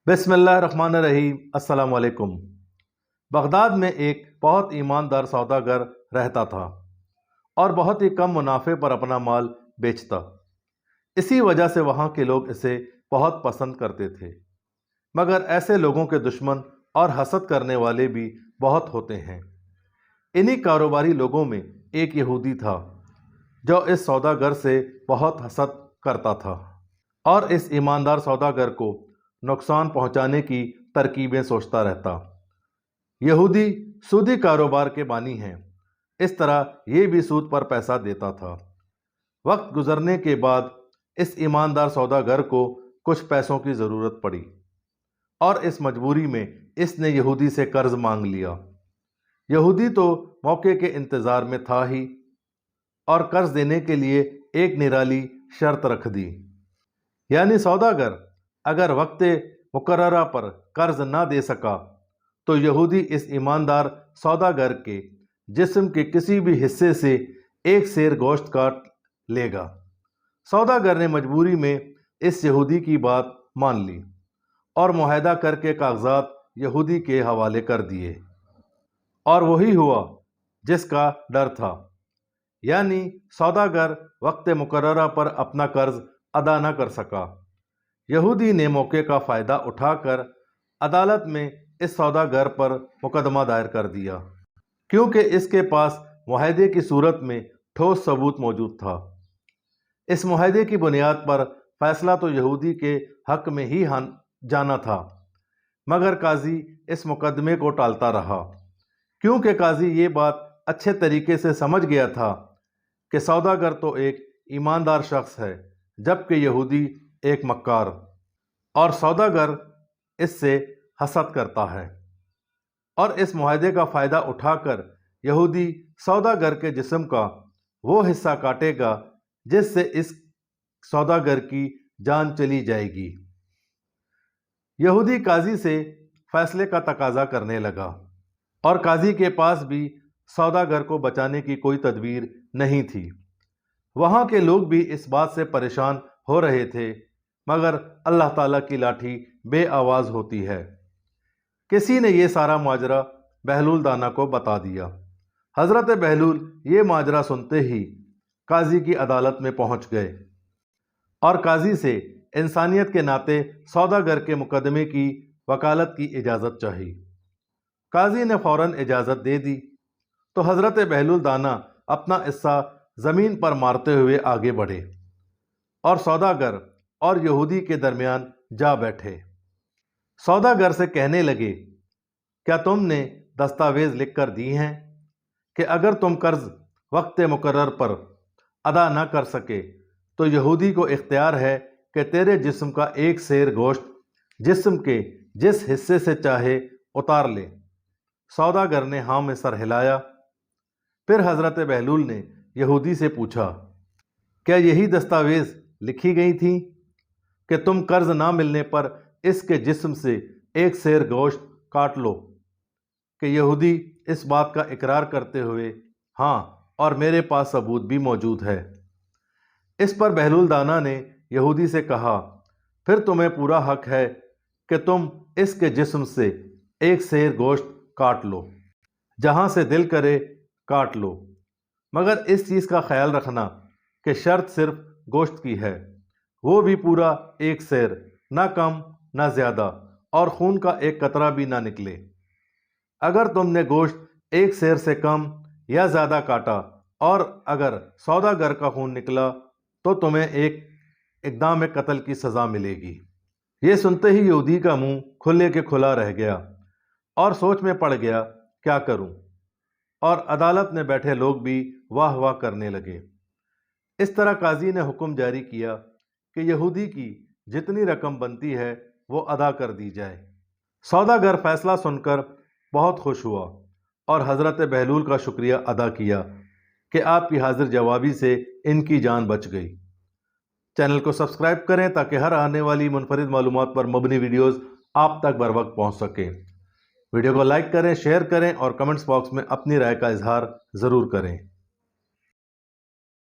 بسم اللہ الرحمن الرحیم۔ السلام علیکم۔ بغداد میں ایک بہت ایماندار سوداگر رہتا تھا اور بہت ہی کم منافع پر اپنا مال بیچتا۔ اسی وجہ سے وہاں کے لوگ اسے بہت پسند کرتے تھے، مگر ایسے لوگوں کے دشمن اور حسد کرنے والے بھی بہت ہوتے ہیں۔ انہی کاروباری لوگوں میں ایک یہودی تھا جو اس سوداگر سے بہت حسد کرتا تھا اور اس ایماندار سوداگر کو نقصان پہنچانے کی ترکیبیں سوچتا رہتا۔ یہودی سودی کاروبار کے بانی ہیں، اس طرح یہ بھی سود پر پیسہ دیتا تھا۔ وقت گزرنے کے بعد اس ایماندار سوداگر کو کچھ پیسوں کی ضرورت پڑی اور اس مجبوری میں اس نے یہودی سے قرض مانگ لیا۔ یہودی تو موقع کے انتظار میں تھا ہی اور قرض دینے کے لیے ایک نرالی شرط رکھ دی، یعنی سوداگر اگر وقت مقررہ پر قرض نہ دے سکا تو یہودی اس ایماندار سوداگر کے جسم کے کسی بھی حصے سے ایک سیر گوشت کاٹ لے گا۔ سوداگر نے مجبوری میں اس یہودی کی بات مان لی اور معاہدہ کر کے کاغذات یہودی کے حوالے کر دیے، اور وہی ہوا جس کا ڈر تھا، یعنی سوداگر وقت مقررہ پر اپنا قرض ادا نہ کر سکا۔ یہودی نے موقع کا فائدہ اٹھا کر عدالت میں اس سوداگر پر مقدمہ دائر کر دیا، کیونکہ اس کے پاس معاہدے کی صورت میں ٹھوس ثبوت موجود تھا۔ اس معاہدے کی بنیاد پر فیصلہ تو یہودی کے حق میں ہی جانا تھا، مگر قاضی اس مقدمے کو ٹالتا رہا، کیونکہ قاضی یہ بات اچھے طریقے سے سمجھ گیا تھا کہ سوداگر تو ایک ایماندار شخص ہے، جبکہ یہودی ایک مکار اور سوداگر اس سے حسد کرتا ہے، اور اس معاہدے کا فائدہ اٹھا کر یہودی سوداگر کے جسم کا وہ حصہ کاٹے گا جس سے اس سوداگر کی جان چلی جائے گی۔ یہودی قاضی سے فیصلے کا تقاضا کرنے لگا، اور قاضی کے پاس بھی سوداگر کو بچانے کی کوئی تدبیر نہیں تھی۔ وہاں کے لوگ بھی اس بات سے پریشان ہو رہے تھے، مگر اللہ تعالیٰ کی لاٹھی بے آواز ہوتی ہے۔ کسی نے یہ سارا ماجرا بہلول دانا کو بتا دیا۔ حضرت بہلول یہ ماجرا سنتے ہی قاضی کی عدالت میں پہنچ گئے اور قاضی سے انسانیت کے ناطے سوداگر کے مقدمے کی وکالت کی اجازت چاہی۔ قاضی نے فوراً اجازت دے دی تو حضرت بہلول دانا اپنا حصہ زمین پر مارتے ہوئے آگے بڑھے اور سوداگر اور یہودی کے درمیان جا بیٹھے۔ سوداگر سے کہنے لگے، کیا تم نے دستاویز لکھ کر دی ہیں کہ اگر تم قرض وقت مقرر پر ادا نہ کر سکے تو یہودی کو اختیار ہے کہ تیرے جسم کا ایک سیر گوشت جسم کے جس حصے سے چاہے اتار لے؟ سوداگر نے ہاں میں سر ہلایا۔ پھر حضرت بہلول نے یہودی سے پوچھا، کیا یہی دستاویز لکھی گئی تھی کہ تم قرض نہ ملنے پر اس کے جسم سے ایک سیر گوشت کاٹ لو؟ کہ یہودی اس بات کا اقرار کرتے ہوئے، ہاں، اور میرے پاس ثبوت بھی موجود ہے۔ اس پر بہلول دانا نے یہودی سے کہا، پھر تمہیں پورا حق ہے کہ تم اس کے جسم سے ایک سیر گوشت کاٹ لو، جہاں سے دل کرے کاٹ لو، مگر اس چیز کا خیال رکھنا کہ شرط صرف گوشت کی ہے، وہ بھی پورا ایک سیر، نہ کم نہ زیادہ، اور خون کا ایک قطرہ بھی نہ نکلے۔ اگر تم نے گوشت ایک سیر سے کم یا زیادہ کاٹا اور اگر سوداگر کا خون نکلا تو تمہیں ایک اقدام قتل کی سزا ملے گی۔ یہ سنتے ہی یہودی کا منہ کھلے کے کھلا رہ گیا اور سوچ میں پڑ گیا، کیا کروں؟ اور عدالت میں بیٹھے لوگ بھی واہ واہ کرنے لگے۔ اس طرح قاضی نے حکم جاری کیا کہ یہودی کی جتنی رقم بنتی ہے وہ ادا کر دی جائے۔ سوداگر فیصلہ سن کر بہت خوش ہوا اور حضرت بہلول کا شکریہ ادا کیا کہ آپ کی حاضر جوابی سے ان کی جان بچ گئی۔ چینل کو سبسکرائب کریں تاکہ ہر آنے والی منفرد معلومات پر مبنی ویڈیوز آپ تک بر وقت پہنچ سکیں۔ ویڈیو کو لائک کریں، شیئر کریں اور کمنٹس باکس میں اپنی رائے کا اظہار ضرور کریں۔